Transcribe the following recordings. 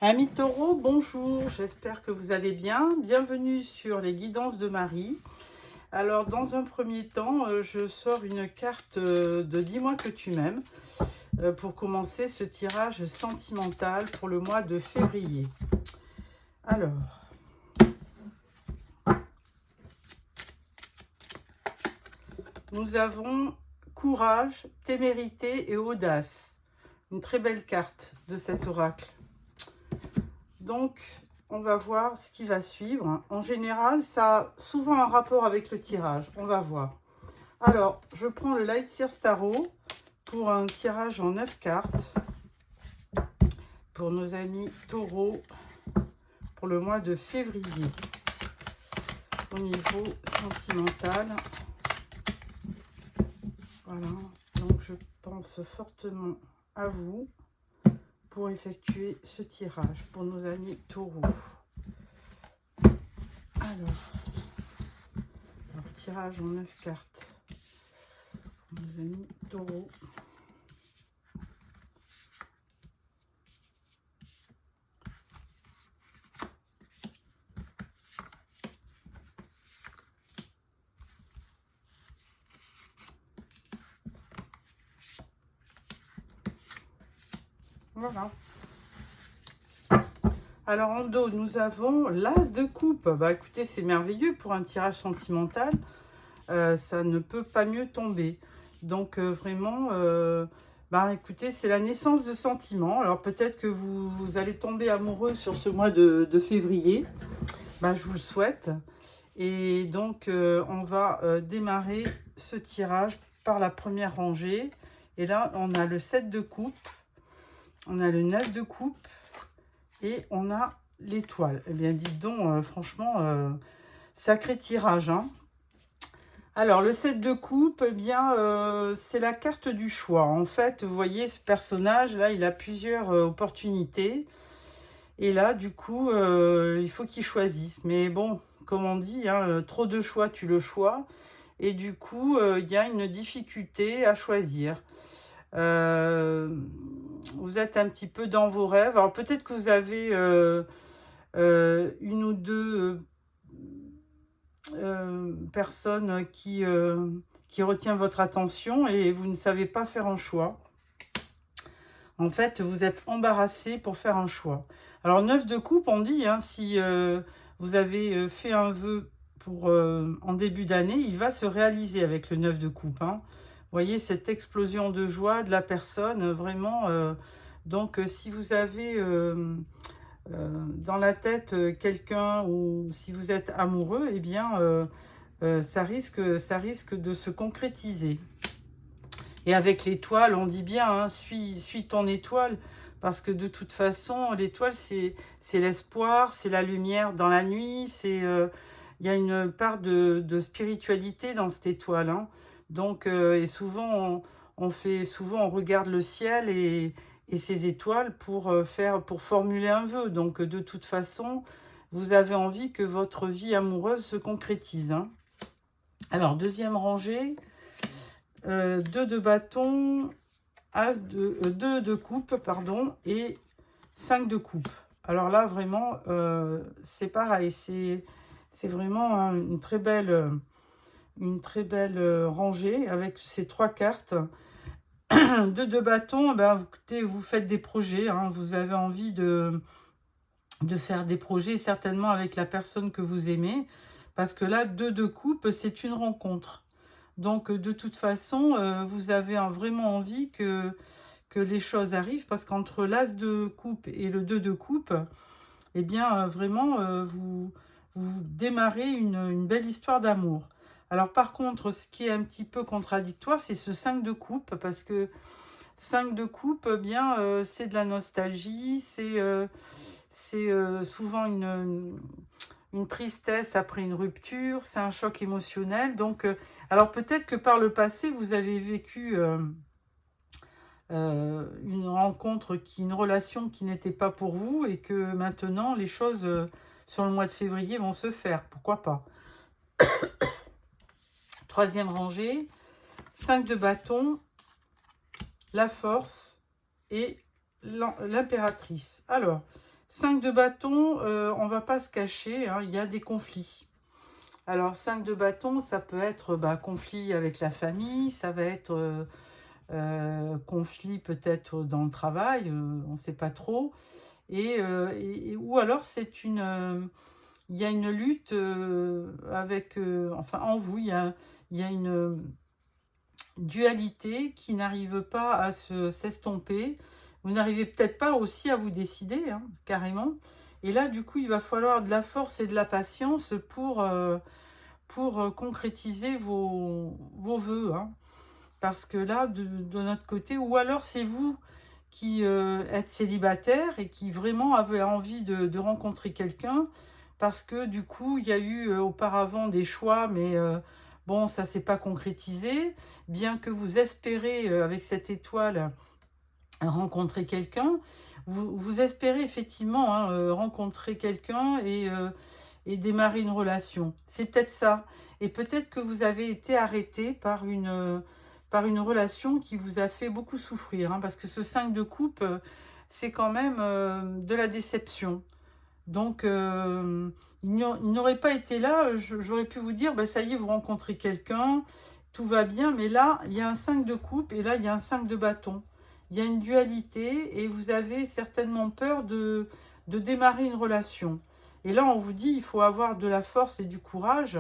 Amis taureaux, bonjour, j'espère que vous allez bien. Bienvenue sur les guidances de Marie. Alors, dans un premier temps, je sors une carte de Dis-moi que tu m'aimes pour commencer ce tirage sentimental pour le mois de février. Alors, nous avons courage, témérité et audace. Une très belle carte de cet oracle. Donc, on va voir ce qui va suivre. En général, ça a souvent un rapport avec le tirage. On va voir. Alors, je prends le Light Sears Tarot pour un tirage en 9 cartes pour nos amis taureaux pour le mois de février. Au niveau sentimental. Voilà. Donc, je pense fortement à vous pour effectuer ce tirage pour nos amis taureaux. Alors, tirage en 9 cartes pour nos amis taureaux. Voilà. Alors en dos, nous avons l'As de coupe. Bah écoutez, c'est merveilleux pour un tirage sentimental. Ça ne peut pas mieux tomber. Donc vraiment, bah écoutez, c'est la naissance de sentiments. Alors peut-être que vous allez tomber amoureux sur ce mois de février. Bah, je vous le souhaite. Et donc on va démarrer ce tirage par la première rangée. Et là, on a le 7 de coupe. On a le 9 de coupe. Et on a l'étoile. Eh bien, dites donc, franchement, sacré tirage. Hein. Alors, le 7 de coupe, eh bien, c'est la carte du choix. En fait, vous voyez, ce personnage, là, il a plusieurs opportunités. Et là, du coup, il faut qu'il choisisse. Mais bon, comme on dit, hein, trop de choix, tue le choix. Et du coup, il y a une difficulté à choisir. Vous êtes un petit peu dans vos rêves. Alors peut-être que vous avez une ou deux personnes qui retient votre attention et vous ne savez pas faire un choix. En fait, vous êtes embarrassé pour faire un choix. Alors 9 de coupe, on dit, hein, si vous avez fait un vœu pour en début d'année, il va se réaliser avec le 9 de coupe. Hein. Vous voyez cette explosion de joie de la personne, vraiment. Donc, si vous avez dans la tête quelqu'un ou si vous êtes amoureux, eh bien, ça risque de se concrétiser. Et avec l'étoile, on dit bien, hein, suis ton étoile, parce que de toute façon, l'étoile, c'est l'espoir, c'est la lumière dans la nuit, il y a une part de spiritualité dans cette étoile. Hein. Donc, et souvent, on regarde le ciel et ces étoiles pour formuler un vœu. Donc, de toute façon, vous avez envie que votre vie amoureuse se concrétise. Hein. Alors, deuxième rangée, 2 de bâton, 2 de coupe, pardon, et 5 de coupe. Alors là, vraiment, c'est pareil, c'est vraiment hein, une très belle rangée avec ces 3 cartes. 2 de bâton, ben, vous faites des projets, hein, vous avez envie de faire des projets, certainement avec la personne que vous aimez, parce que là, 2 de coupe, c'est une rencontre. Donc, de toute façon, vous avez vraiment envie que les choses arrivent, parce qu'entre l'As de coupe et le 2 de coupe, eh bien, vraiment, vous démarrez une belle histoire d'amour. Alors, par contre, ce qui est un petit peu contradictoire, c'est ce 5 de coupe, parce que 5 de coupe, eh bien, c'est de la nostalgie, c'est souvent une tristesse après une rupture, c'est un choc émotionnel. Donc, alors peut-être que par le passé, vous avez vécu une rencontre, une relation qui n'était pas pour vous et que maintenant, les choses sur le mois de février vont se faire. Pourquoi pas? Troisième rangée, 5 de bâton, la force et l'impératrice. Alors, 5 de bâton, on ne va pas se cacher, hein, il y a des conflits. Alors, 5 de bâton, ça peut être conflit avec la famille, ça va être conflit peut-être dans le travail, on ne sait pas trop. Ou alors, il y a une lutte avec, enfin en vous, il y a une dualité qui n'arrive pas à s'estomper. Vous n'arrivez peut-être pas aussi à vous décider, hein, carrément. Et là, du coup, il va falloir de la force et de la patience pour concrétiser vos vœux. Hein. Parce que là, de notre côté, ou alors c'est vous qui êtes célibataire et qui vraiment avez envie de rencontrer quelqu'un, parce que du coup, il y a eu auparavant des choix, mais bon, ça ne s'est pas concrétisé. Bien que vous espérez, avec cette étoile, rencontrer quelqu'un, vous espérez effectivement hein, rencontrer quelqu'un et démarrer une relation. C'est peut-être ça. Et peut-être que vous avez été arrêté par une relation qui vous a fait beaucoup souffrir. Hein, parce que ce 5 de coupe, c'est quand même de la déception. Donc, il n'aurait pas été là, j'aurais pu vous dire, ça y est, vous rencontrez quelqu'un, tout va bien, mais là, il y a un 5 de coupe et là, il y a un 5 de bâton. Il y a une dualité et vous avez certainement peur de démarrer une relation. Et là, on vous dit, il faut avoir de la force et du courage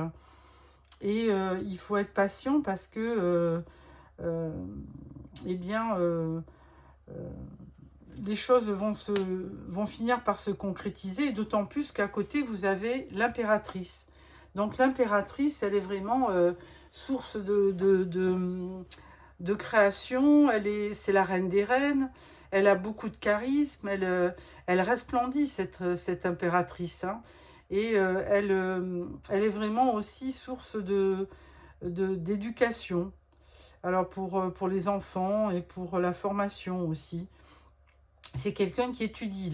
et il faut être patient parce que, eh bien, les choses vont finir par se concrétiser, d'autant plus qu'à côté, vous avez l'impératrice. Donc l'impératrice, elle est vraiment source de création, c'est la reine des reines, elle a beaucoup de charisme, elle resplendit, cette impératrice. Hein, et elle est vraiment aussi source d'éducation. Alors pour les enfants et pour la formation aussi. C'est quelqu'un qui étudie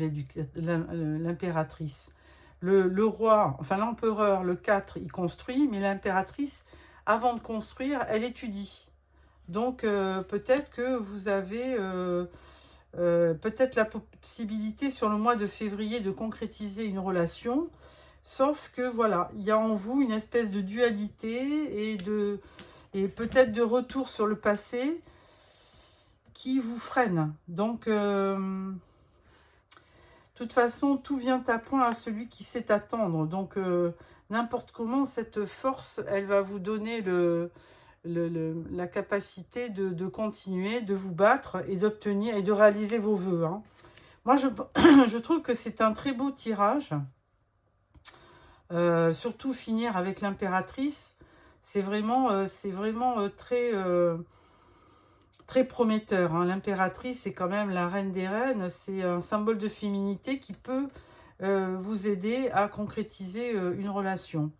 l'impératrice. Le roi, enfin l'empereur, le 4, il construit, mais l'impératrice, avant de construire, elle étudie. Donc peut-être que vous avez peut-être la possibilité sur le mois de février de concrétiser une relation, sauf que voilà, il y a en vous une espèce de dualité et peut-être de retour sur le passé qui vous freine. Donc, de toute façon, tout vient à point à celui qui sait attendre. Donc, n'importe comment, cette force, elle va vous donner la capacité de continuer, de vous battre et d'obtenir et de réaliser vos vœux. Hein. Moi, je trouve que c'est un très beau tirage. Surtout finir avec l'impératrice, c'est vraiment très... très prometteur. Hein. L'impératrice, c'est quand même la reine des reines. C'est un symbole de féminité qui peut vous aider à concrétiser une relation.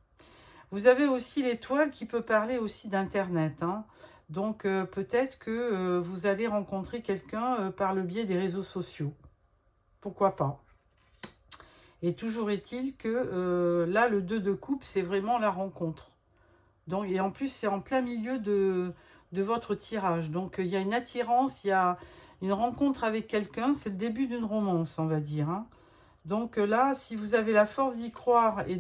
Vous avez aussi l'étoile qui peut parler aussi d'Internet. Hein. Donc, peut-être que vous allez rencontrer quelqu'un par le biais des réseaux sociaux. Pourquoi pas? Et toujours est-il que là, le 2 de coupe, c'est vraiment la rencontre. Donc, et en plus, c'est en plein milieu de votre tirage. Donc, il y a une attirance, il y a une rencontre avec quelqu'un. C'est le début d'une romance, on va dire. Hein. Donc là, si vous avez la force d'y croire et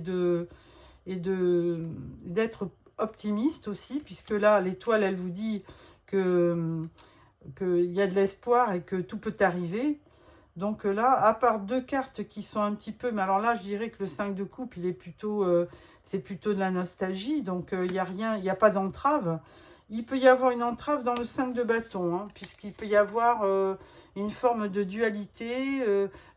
d'être optimiste aussi, puisque là, l'étoile, elle vous dit qu'il y a de l'espoir et que tout peut arriver. Donc là, à part 2 cartes qui sont un petit peu... Mais alors là, je dirais que le 5 de coupe, il est plutôt... c'est plutôt de la nostalgie. Donc il n'y a rien, il n'y a pas d'entrave. Il peut y avoir une entrave dans le 5 de bâton, hein, puisqu'il peut y avoir une forme de dualité.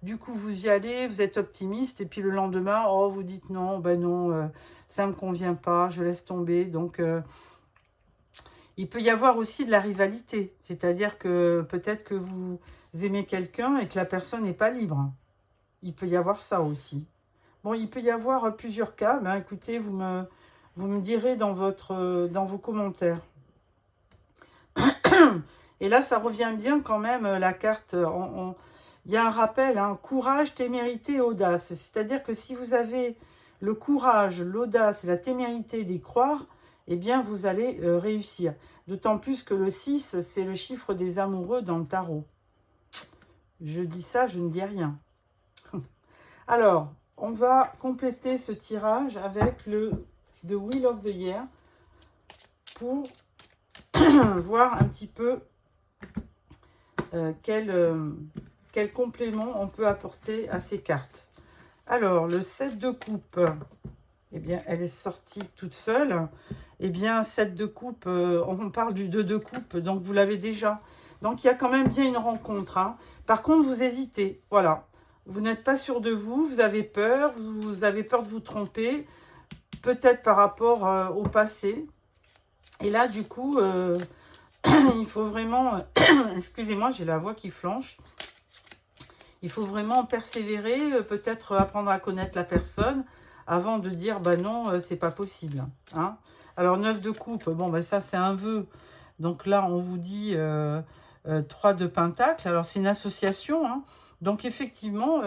Du coup, vous y allez, vous êtes optimiste, et puis le lendemain, oh, vous dites non, ben non, ça ne me convient pas, je laisse tomber. Donc, il peut y avoir aussi de la rivalité, c'est-à-dire que peut-être que vous aimez quelqu'un et que la personne n'est pas libre. Il peut y avoir ça aussi. Bon, il peut y avoir plusieurs cas, mais écoutez, vous me direz dans vos commentaires. Et là, ça revient bien quand même, la carte. Il y a un rappel, hein, courage, témérité, audace. C'est-à-dire que si vous avez le courage, l'audace et la témérité d'y croire, eh bien, vous allez réussir. D'autant plus que le 6, c'est le chiffre des amoureux dans le tarot. Je dis ça, je ne dis rien. Alors, on va compléter ce tirage avec le The Wheel of the Year pour voir un petit peu quel complément on peut apporter à ces cartes. Alors, le 7 de coupe, eh bien, elle est sortie toute seule. Eh bien, 7 de coupe, on parle du 2 de coupe, donc vous l'avez déjà. Donc, il y a quand même bien une rencontre. Hein. Par contre, vous hésitez, voilà. Vous n'êtes pas sûr de vous, vous avez peur de vous tromper, peut-être par rapport au passé. Et là, du coup, il faut vraiment... Excusez-moi, j'ai la voix qui flanche. Il faut vraiment persévérer, peut-être apprendre à connaître la personne avant de dire, bah non, c'est pas possible. Hein. Alors, 9 de coupe, bon, bah ça, c'est un vœu. Donc là, on vous dit 3 de pentacle. Alors, c'est une association. Hein. Donc, effectivement,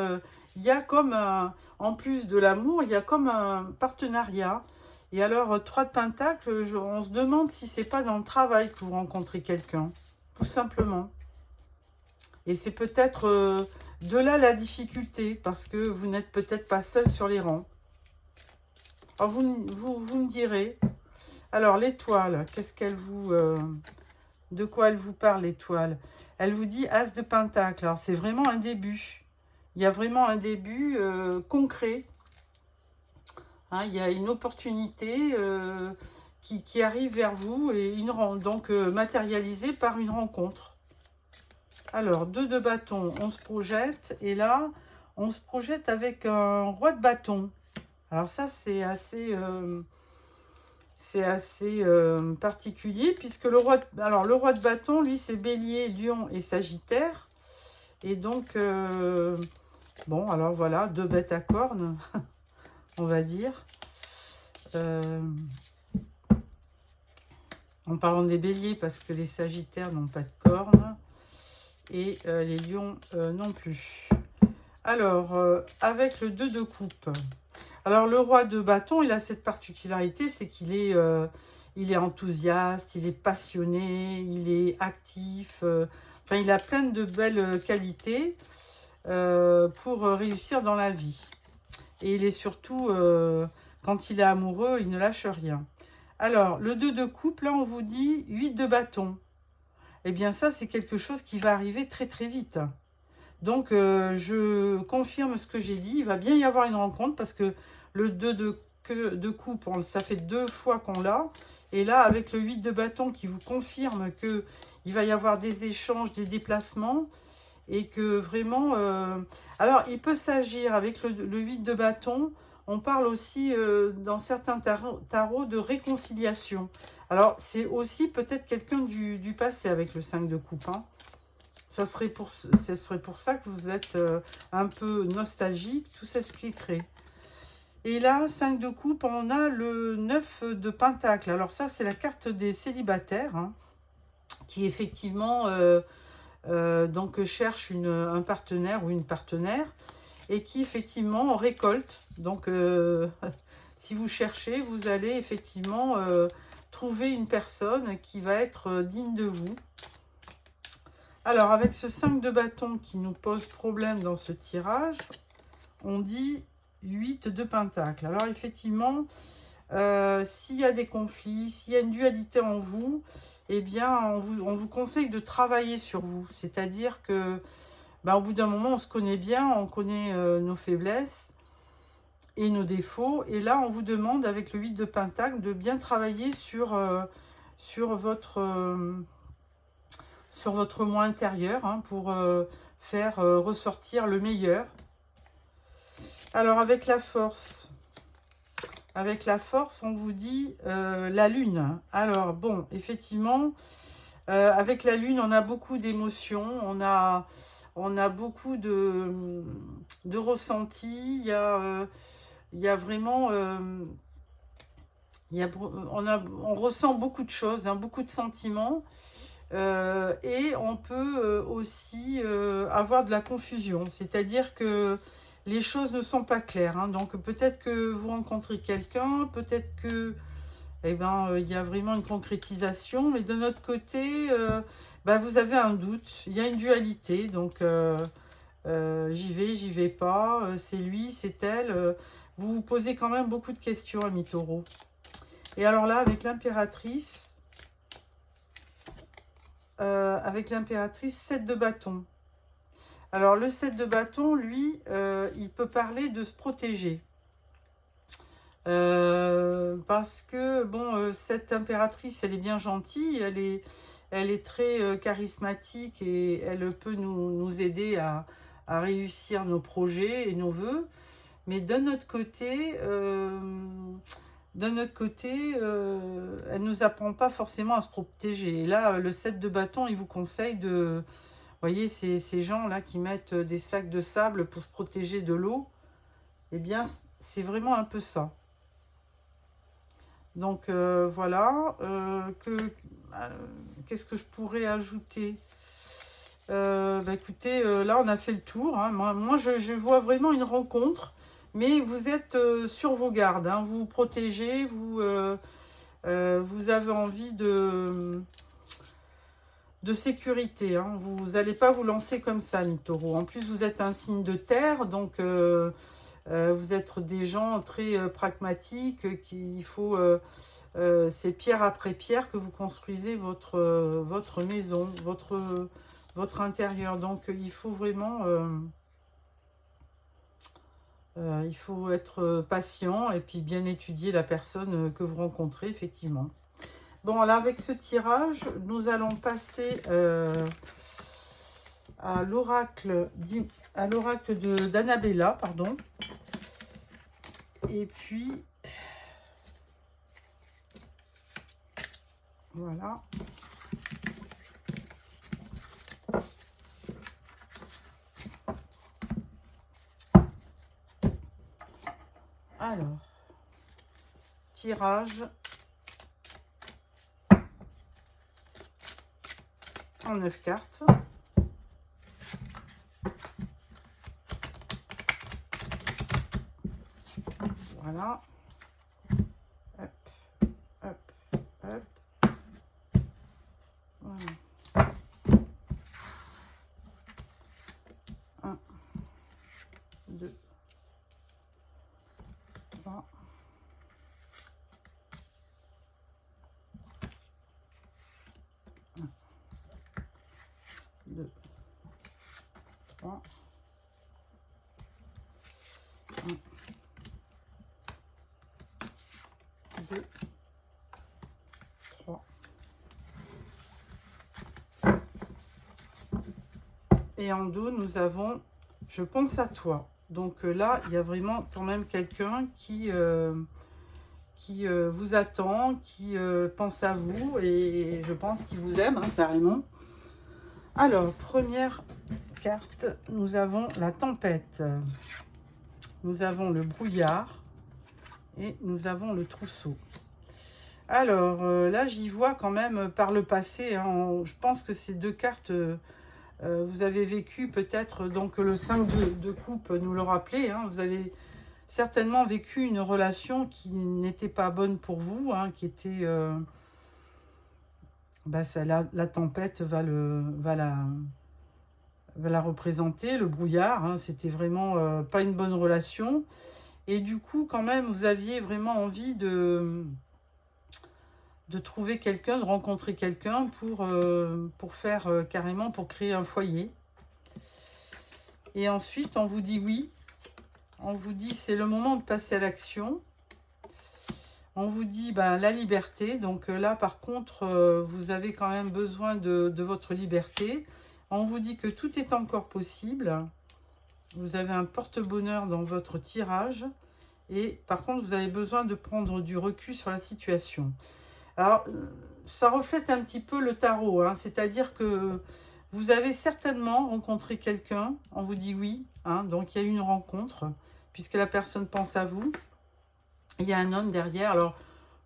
il y a comme, en plus de l'amour, il y a comme un partenariat. Et alors, 3 de pentacle, on se demande si c'est pas dans le travail que vous rencontrez quelqu'un. Tout simplement. Et c'est peut-être de là la difficulté, parce que vous n'êtes peut-être pas seul sur les rangs. Alors, vous me direz. Alors, l'étoile, qu'est-ce qu'elle vous... de quoi elle vous parle, l'étoile? Elle vous dit As de pentacle. Alors, c'est vraiment un début. Il y a vraiment un début concret. Hein, il y a une opportunité qui arrive vers vous, et donc matérialisée par une rencontre. Alors, 2 de bâton, on se projette. Et là, on se projette avec un roi de bâton. Alors ça, c'est assez particulier, puisque le roi de bâton, lui, c'est Bélier, Lion et Sagittaire. Et donc, bon, alors voilà, 2 bêtes à cornes, on va dire. En parlant des béliers, parce que les Sagittaires n'ont pas de cornes. Et les lions non plus. Alors, avec le 2 de coupe. Alors, le roi de bâton, il a cette particularité, c'est qu'il est, il est enthousiaste, il est passionné, il est actif. Enfin, il a plein de belles qualités pour réussir dans la vie. Et il est surtout, quand il est amoureux, il ne lâche rien. Alors, le 2 de coupe, là, on vous dit 8 de bâton. Eh bien, ça, c'est quelque chose qui va arriver très, très vite. Donc, je confirme ce que j'ai dit. Il va bien y avoir une rencontre parce que le 2 de coupe, ça fait 2 fois qu'on l'a. Et là, avec le 8 de bâton qui vous confirme qu'il va y avoir des échanges, des déplacements. Et que vraiment... Alors, il peut s'agir avec le 8 de bâton. On parle aussi dans certains tarots de réconciliation. Alors, c'est aussi peut-être quelqu'un du passé avec le 5 de coupe. Hein. Ce serait pour ça que vous êtes un peu nostalgique. Tout s'expliquerait. Et là, 5 de coupe, on a le 9 de pentacle. Alors ça, c'est la carte des célibataires. Hein, qui effectivement donc cherche un partenaire ou une partenaire. Et qui effectivement récolte. Donc, si vous cherchez, vous allez effectivement trouver une personne qui va être digne de vous. Alors, avec ce 5 de bâton qui nous pose problème dans ce tirage, on dit 8 de pentacle. Alors, effectivement, s'il y a des conflits, s'il y a une dualité en vous, eh bien, on vous conseille de travailler sur vous. C'est-à-dire que au bout d'un moment, on se connaît bien, on connaît nos faiblesses et nos défauts. Et là, on vous demande, avec le 8 de pentacle, de bien travailler sur votre moi intérieur hein, pour faire ressortir le meilleur. Alors, avec la force, on vous dit la lune. Alors, bon, effectivement, avec la lune, on a beaucoup d'émotions, on a beaucoup de ressentis, il y a vraiment... on ressent beaucoup de choses, hein, beaucoup de sentiments. Et on peut aussi avoir de la confusion. C'est-à-dire que les choses ne sont pas claires. Hein. Donc peut-être que vous rencontrez quelqu'un, peut-être que il y a vraiment une concrétisation. Mais de notre côté, vous avez un doute, il y a une dualité. Donc j'y vais pas, c'est lui, c'est elle. Vous vous posez quand même beaucoup de questions, amis taureaux. Et alors là, avec l'impératrice, 7 de bâton. Alors le 7 de bâton, lui, il peut parler de se protéger. Parce que, bon, cette impératrice, elle est bien gentille, elle est très charismatique et elle peut nous aider à réussir nos projets et nos vœux. Mais d'un autre côté, elle ne nous apprend pas forcément à se protéger. Et là, le 7 de bâton, il vous conseille de... Vous voyez, ces gens-là qui mettent des sacs de sable pour se protéger de l'eau, eh bien, c'est vraiment un peu ça. Donc, voilà. Qu'est-ce que je pourrais ajouter? Écoutez, là, on a fait le tour. Hein. Moi je vois vraiment une rencontre. Mais vous êtes sur vos gardes. Hein. Vous vous protégez. Vous avez envie de sécurité. Hein. Vous n'allez pas vous lancer comme ça, les taureaux. En plus, vous êtes un signe de terre, donc vous êtes des gens très pragmatiques. Il faut, c'est pierre après pierre que vous construisez votre maison, votre intérieur. Donc, il faut vraiment... il faut être patient et puis bien étudier la personne que vous rencontrez, effectivement. Bon, là, avec ce tirage, nous allons passer à l'oracle d'Annabella, pardon. Et puis, voilà. Alors, tirage en 9 cartes. Voilà. Hop, hop, hop. Voilà. 1, 2, 3. 1, 2, 3. 1, 2, 3. Et en dos, nous avons « Je pense à toi ». Donc là, il y a vraiment quand même quelqu'un qui vous attend, qui pense à vous et je pense qu'il vous aime, hein, carrément. Alors, première carte, nous avons la tempête. Nous avons le brouillard et nous avons le trousseau. Alors, là, j'y vois quand même par le passé, hein, je pense que ces deux cartes, vous avez vécu peut-être, donc le 5 de coupe nous le rappelait, hein, vous avez certainement vécu une relation qui n'était pas bonne pour vous, hein, qui était... la tempête va la représenter, le brouillard, hein, c'était vraiment pas une bonne relation. Et du coup, quand même, vous aviez vraiment envie de trouver quelqu'un, de rencontrer quelqu'un pour faire carrément, pour créer un foyer. Et ensuite, on vous dit oui. On vous dit c'est le moment de passer à l'action. On vous dit la liberté. Donc là, par contre, vous avez quand même besoin de votre liberté. On vous dit que tout est encore possible. Vous avez un porte-bonheur dans votre tirage. Et par contre, vous avez besoin de prendre du recul sur la situation. Alors, ça reflète un petit peu le tarot. Hein, c'est-à-dire que vous avez certainement rencontré quelqu'un. On vous dit oui. Hein, donc, il y a eu une rencontre. Puisque la personne pense à vous. Il y a un homme derrière. Alors,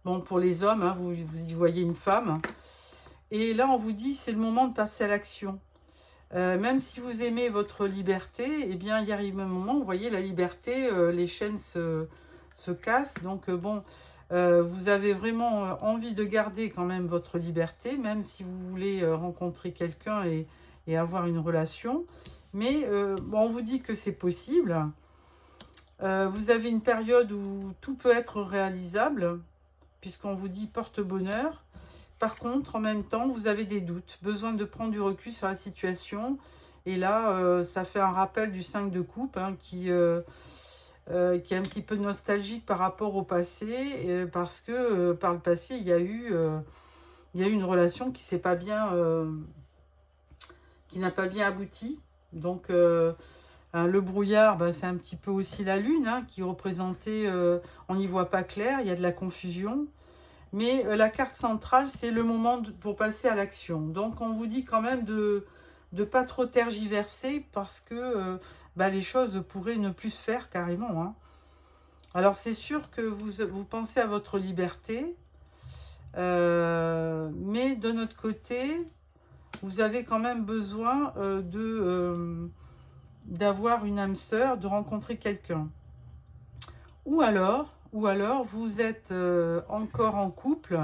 bon, pour les hommes, hein, vous y voyez une femme. Et là, on vous dit, c'est le moment de passer à l'action. Même si vous aimez votre liberté, eh bien, il arrive un moment, vous voyez, la liberté, les chaînes se cassent. Donc, bon, vous avez vraiment envie de garder quand même votre liberté, même si vous voulez rencontrer quelqu'un et avoir une relation. Mais bon, on vous dit que c'est possible. Vous avez une période où tout peut être réalisable, puisqu'on vous dit porte-bonheur. Par contre, en même temps, vous avez des doutes, besoin de prendre du recul sur la situation. Et là, ça fait un rappel du 5 de coupe, hein, qui est un petit peu nostalgique par rapport au passé, parce que par le passé, il y a eu une relation qui s'est pas bien, qui n'a pas bien abouti. Donc, le brouillard, bah, c'est un petit peu aussi la lune, hein, qui représentait, on n'y voit pas clair, il y a de la confusion. Mais la carte centrale, c'est le moment pour passer à l'action. Donc, on vous dit quand même de ne pas trop tergiverser parce que bah, les choses pourraient ne plus se faire carrément, hein. Alors, c'est sûr que vous pensez à votre liberté, mais de notre côté, vous avez quand même besoin d'avoir une âme sœur, de rencontrer quelqu'un. Ou alors, vous êtes encore en couple.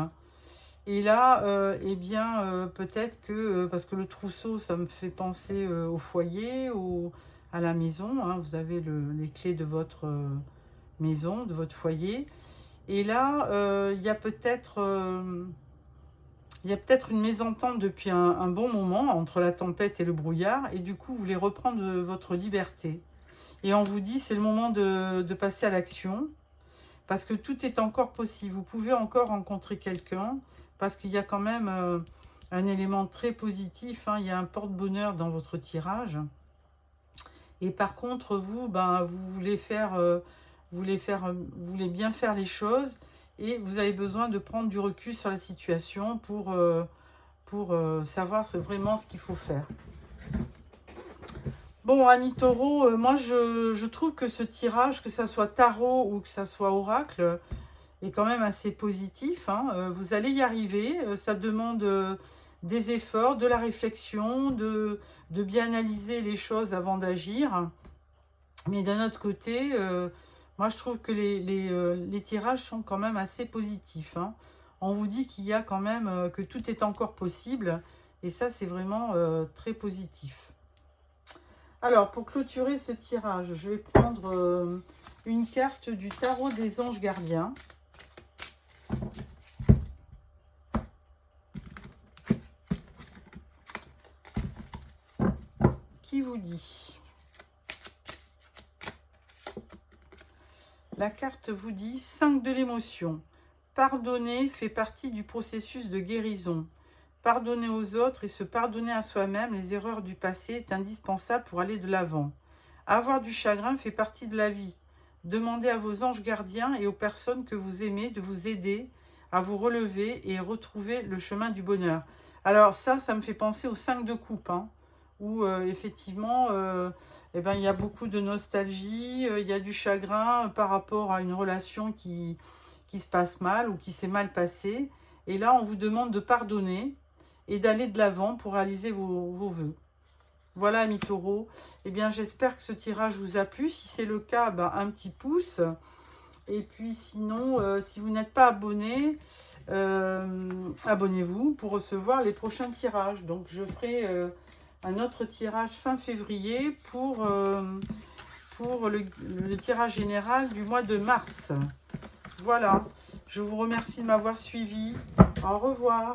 Et là, eh bien, peut-être que, parce que le trousseau, ça me fait penser au foyer, à la maison, hein. Vous avez les clés de votre maison, de votre foyer. Et là, il y a peut-être une mésentente depuis un bon moment entre la tempête et le brouillard. Et du coup, vous voulez reprendre votre liberté. Et on vous dit, c'est le moment de passer à l'action. Parce que tout est encore possible. Vous pouvez encore rencontrer quelqu'un. Parce qu'il y a quand même un élément très positif, hein. Il y a un porte-bonheur dans votre tirage. Et par contre, vous, ben, vous voulez bien faire les choses. Et vous avez besoin de prendre du recul sur la situation pour savoir vraiment ce qu'il faut faire. Bon, amis taureaux, moi je trouve que ce tirage, que ça soit tarot ou que ça soit oracle, est quand même assez positif, hein. Vous allez y arriver. Ça demande des efforts, de la réflexion, de bien analyser les choses avant d'agir. Mais d'un autre côté, moi je trouve que les tirages sont quand même assez positifs, hein. On vous dit qu'il y a quand même que tout est encore possible. Et ça, c'est vraiment très positif. Alors, pour clôturer ce tirage, je vais prendre une carte du tarot des anges gardiens. Qui vous dit? La carte vous dit 5 de l'émotion. Pardonner fait partie du processus de guérison. Pardonner aux autres et se pardonner à soi-même les erreurs du passé est indispensable pour aller de l'avant. Avoir du chagrin fait partie de la vie. Demandez à vos anges gardiens et aux personnes que vous aimez de vous aider à vous relever et retrouver le chemin du bonheur. Alors ça me fait penser aux 5 de coupe, hein, où effectivement, eh ben, il y a beaucoup de nostalgie, il y a du chagrin par rapport à une relation qui se passe mal ou qui s'est mal passée. Et là, on vous demande de pardonner et d'aller de l'avant pour réaliser vos vœux. Voilà, amis taureaux. Eh bien, j'espère que ce tirage vous a plu. Si c'est le cas, ben, un petit pouce. Et puis sinon, si vous n'êtes pas abonné, abonnez-vous pour recevoir les prochains tirages. Donc, je ferai un autre tirage fin février pour le tirage général du mois de mars. Voilà. Je vous remercie de m'avoir suivi. Au revoir.